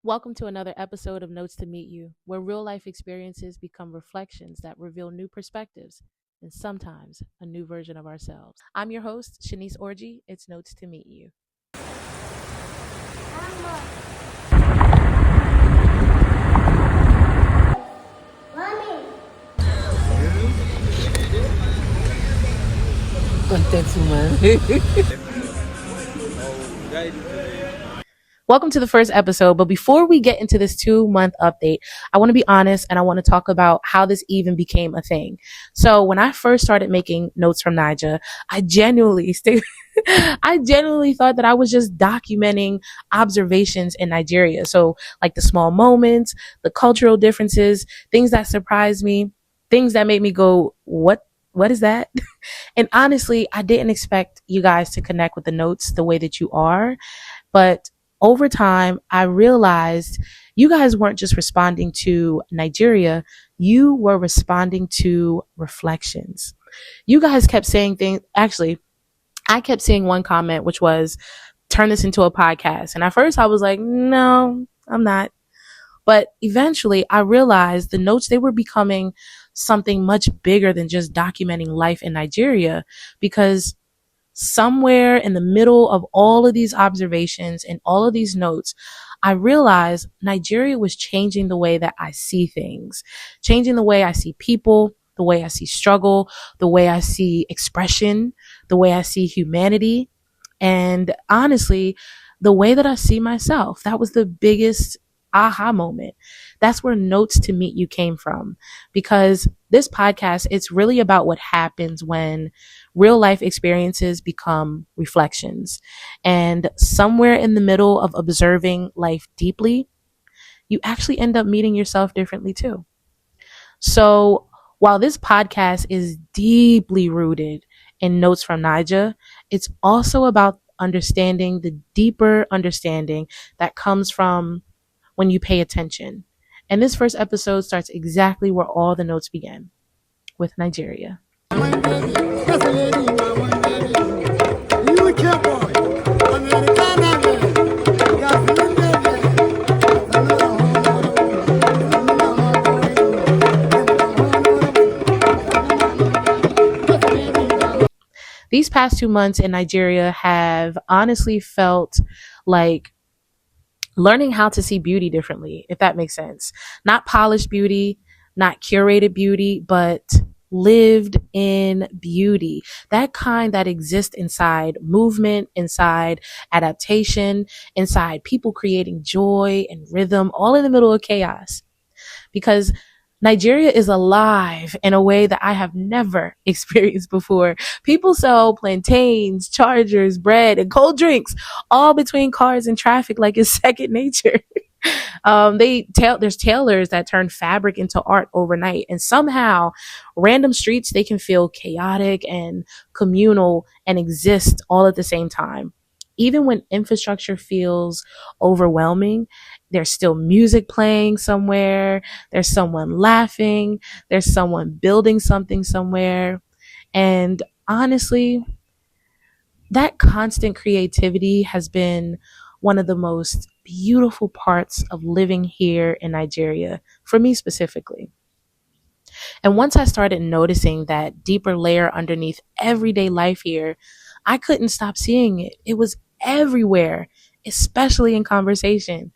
Welcome to another episode of Notes to Meet You, where real life experiences become reflections that reveal new perspectives and sometimes a new version of ourselves. I'm your host, Shanice Orgy. It's Notes to Meet You. Welcome to the first episode. But before we get into this 2-month update, I want to be honest and I want to talk about how this even became a thing. So when I first started making notes from Naija, I genuinely I genuinely thought that I was just documenting observations in Nigeria. So like the small moments, the cultural differences, things that surprised me, things that made me go, what is that? And honestly, I didn't expect you guys to connect with the notes the way that you are. But over time, I realized you guys weren't just responding to Nigeria, you were responding to reflections. You guys kept saying things. Actually, I kept seeing one comment, which was, turn this into a podcast. And at first I was like, no, I'm not. But eventually I realized the notes, they were becoming something much bigger than just documenting life in Nigeria, because somewhere in the middle of all of these observations and all of these notes, I realized Nigeria was changing the way that I see things, changing the way I see people, the way I see struggle, the way I see expression, the way I see humanity, and honestly, the way that I see myself. That was the biggest aha moment. That's where Notes to Meet You came from, because this podcast, it's really about what happens when real life experiences become reflections. And somewhere in the middle of observing life deeply, you actually end up meeting yourself differently too. So while this podcast is deeply rooted in Notes from Naija, it's also about understanding the deeper understanding that comes from when you pay attention. And this first episode starts exactly where all the notes began, with Nigeria. These past 2 months in Nigeria have honestly felt like learning how to see beauty differently, if that makes sense. Not polished beauty, not curated beauty, but lived in beauty. That kind that exists inside movement, inside adaptation, inside people creating joy and rhythm, all in the middle of chaos. Because Nigeria is alive in a way that I have never experienced before. People sell plantains, chargers, bread, and cold drinks all between cars and traffic like it's second nature. There's tailors that turn fabric into art overnight, and somehow random streets, they can feel chaotic and communal and exist all at the same time. Even when infrastructure feels overwhelming, there's still music playing somewhere. There's someone laughing. There's someone building something somewhere. And honestly, that constant creativity has been one of the most beautiful parts of living here in Nigeria, for me specifically. And once I started noticing that deeper layer underneath everyday life here, I couldn't stop seeing it. It was everywhere, especially in conversation.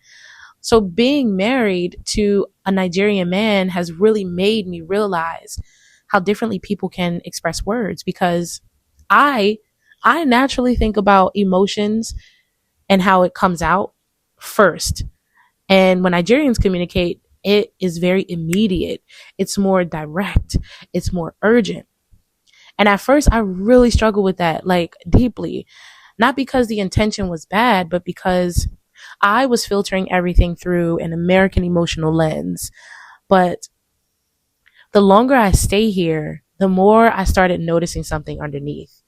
So being married to a Nigerian man has really made me realize how differently people can express words, because I I naturally think about emotions and how it comes out first. And when Nigerians communicate, it is very immediate. It's more direct. It's more urgent. And at first I really struggled with that, like deeply, not because the intention was bad, but because I was filtering everything through an American emotional lens. But the longer I stay here, the more I started noticing something underneath.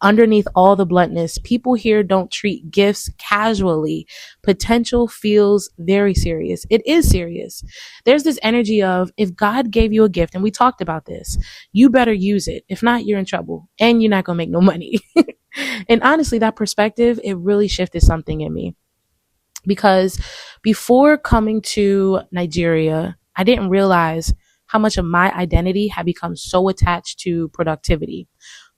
Underneath all the bluntness, people here don't treat gifts casually. Potential feels very serious. It is serious. There's this energy of, if God gave you a gift, and we talked about this, you better use it. If not, you're in trouble and you're not going to make no money. And honestly, that perspective, it really shifted something in me. because before coming to Nigeria, I didn't realize how much of my identity had become so attached to productivity,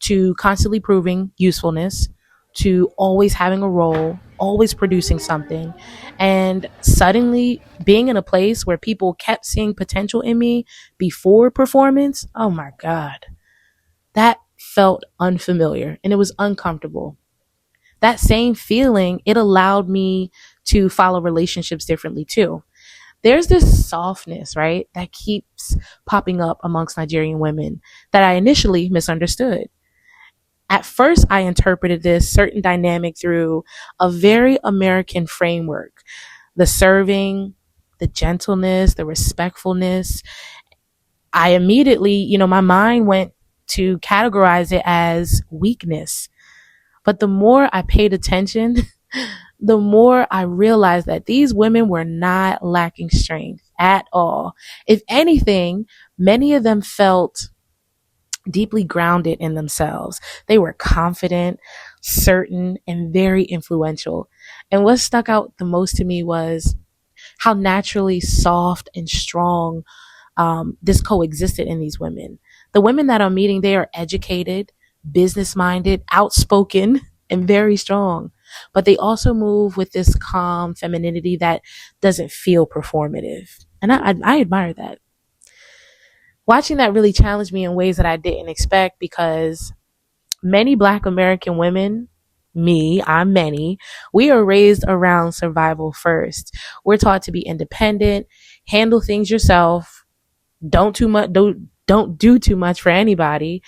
to constantly proving usefulness, to always having a role, always producing something. And suddenly being in a place where people kept seeing potential in me before performance, oh my God, that felt unfamiliar and it was uncomfortable. That same feeling, it allowed me to follow relationships differently too. There's this softness, right, that keeps popping up amongst Nigerian women that I initially misunderstood. At first, I interpreted this certain dynamic through a very American framework: the serving, the gentleness, the respectfulness. I immediately, my mind went to categorize it as weakness. But the more I paid attention, the more I realized that these women were not lacking strength at all. If anything, many of them felt deeply grounded in themselves. They were confident, certain, and very influential. And what stuck out the most to me was how naturally soft and strong this coexisted in these women. The women that I'm meeting, they are educated, business minded, outspoken, and very strong. But they also move with this calm femininity that doesn't feel performative. And I admire that. Watching that really challenged me in ways that I didn't expect, because many Black American women, I'm many, we are raised around survival first. We're taught to be independent, handle things yourself, don't do too much for anybody.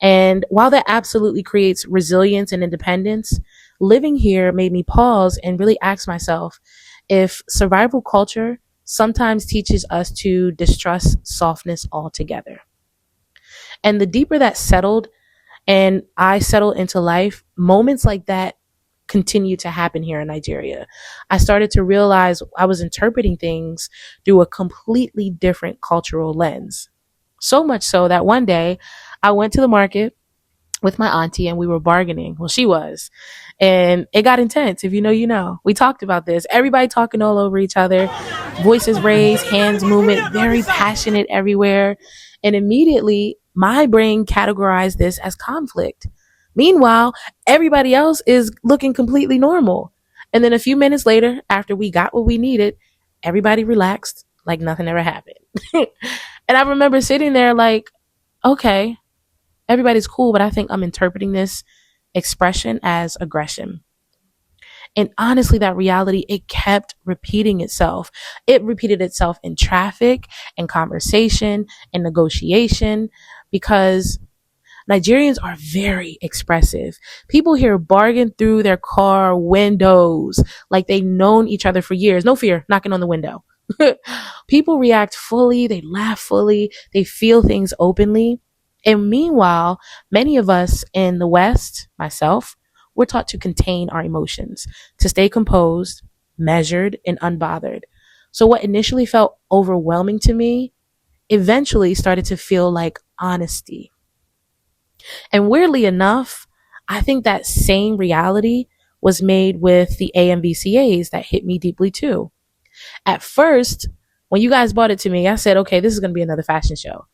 And while that absolutely creates resilience and independence, living here made me pause and really ask myself if survival culture sometimes teaches us to distrust softness altogether. And the deeper that settled and I settled into life, moments like that continue to happen here in Nigeria. I started to realize I was interpreting things through a completely different cultural lens. So much so that one day I went to the market with my auntie and we were bargaining. Well, she was. And it got intense. If you know, you know. We talked about this. Everybody talking all over each other, voices raised, hands movement, very passionate everywhere. And immediately my brain categorized this as conflict. Meanwhile, everybody else is looking completely normal. And then a few minutes later, after we got what we needed, everybody relaxed like nothing ever happened. And I remember sitting there like, okay, everybody's cool, but I think I'm interpreting this expression as aggression. And honestly, that reality, it kept repeating itself. It repeated itself in traffic and conversation and negotiation, because Nigerians are very expressive. People here bargain through their car windows like they've known each other for years. No fear, knocking on the window. People react fully, they laugh fully, they feel things openly. And meanwhile, many of us in the West, myself, we're taught to contain our emotions, to stay composed, measured, and unbothered. So what initially felt overwhelming to me eventually started to feel like honesty. And weirdly enough, I think that same reality was made with the AMVCAs that hit me deeply too. At first, when you guys brought it to me, I said, okay, this is going to be another fashion show.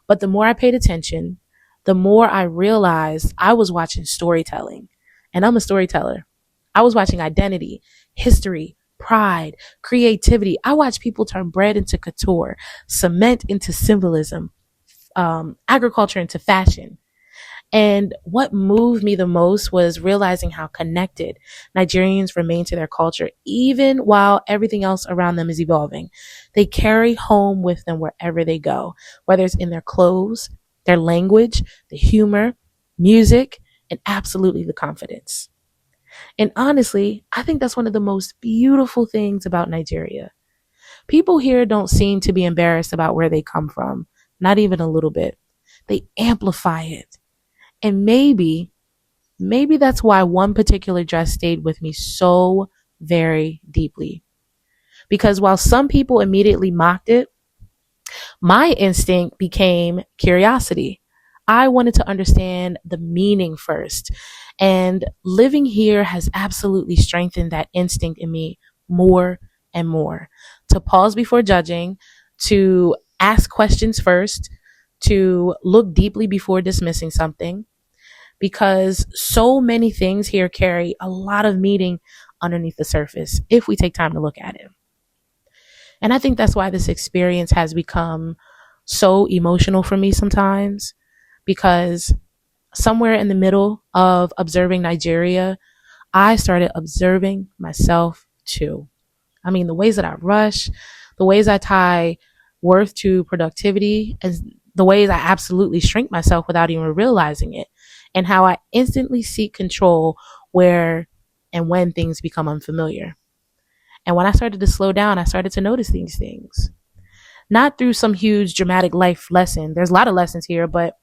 But the more I paid attention, the more I realized I was watching storytelling. And I'm a storyteller. I was watching identity, history, pride, creativity. I watched people turn bread into couture, cement into symbolism, agriculture into fashion. And what moved me the most was realizing how connected Nigerians remain to their culture, even while everything else around them is evolving. They carry home with them wherever they go, whether it's in their clothes, their language, the humor, music, and absolutely the confidence. And honestly, I think that's one of the most beautiful things about Nigeria. People here don't seem to be embarrassed about where they come from, not even a little bit. They amplify it. And maybe that's why one particular dress stayed with me so very deeply. Because while some people immediately mocked it, my instinct became curiosity. I wanted to understand the meaning first. And living here has absolutely strengthened that instinct in me more and more, to pause before judging, to ask questions first, to look deeply before dismissing something, because so many things here carry a lot of meaning underneath the surface if we take time to look at it. And I think that's why this experience has become so emotional for me sometimes, because somewhere in the middle of observing Nigeria, I started observing myself too. I mean, the ways that I rush, the ways I tie worth to productivity, and the ways I absolutely shrink myself without even realizing it, and how I instantly seek control where and when things become unfamiliar. And when I started to slow down, I started to notice these things. Not through some huge dramatic life lesson. There's a lot of lessons here, but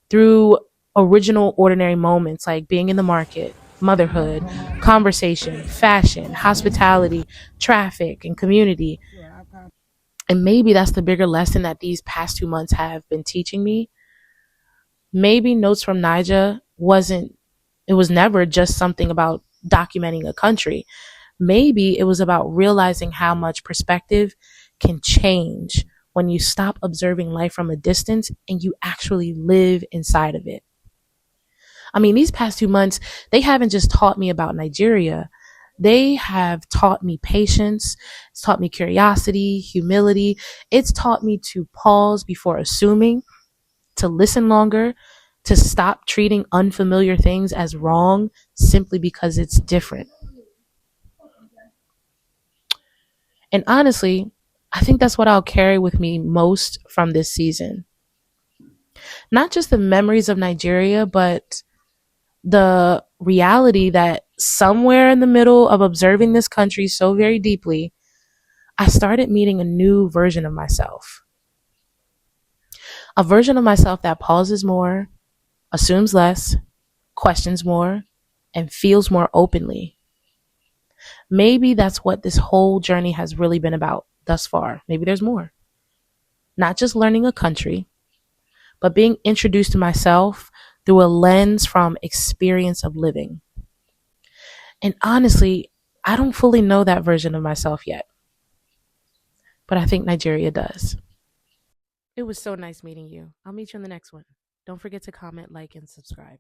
through original ordinary moments like being in the market, motherhood, conversation, fashion, hospitality, traffic, and community. And maybe that's the bigger lesson that these past 2 months have been teaching me. Maybe Notes from Naija it was never just something about documenting a country. Maybe it was about realizing how much perspective can change when you stop observing life from a distance and you actually live inside of it. I mean, these past 2 months, they haven't just taught me about Nigeria. They have taught me patience. It's taught me curiosity, humility. It's taught me to pause before assuming, to listen longer, to stop treating unfamiliar things as wrong simply because it's different. And honestly, I think that's what I'll carry with me most from this season. Not just the memories of Nigeria, but the reality that somewhere in the middle of observing this country so very deeply, I started meeting a new version of myself. A version of myself that pauses more, assumes less, questions more, and feels more openly. Maybe that's what this whole journey has really been about thus far. Maybe there's more. Not just learning a country, but being introduced to myself through a lens from experience of living. And honestly, I don't fully know that version of myself yet, but I think Nigeria does. It was so nice meeting you. I'll meet you in the next one. Don't forget to comment, like, and subscribe.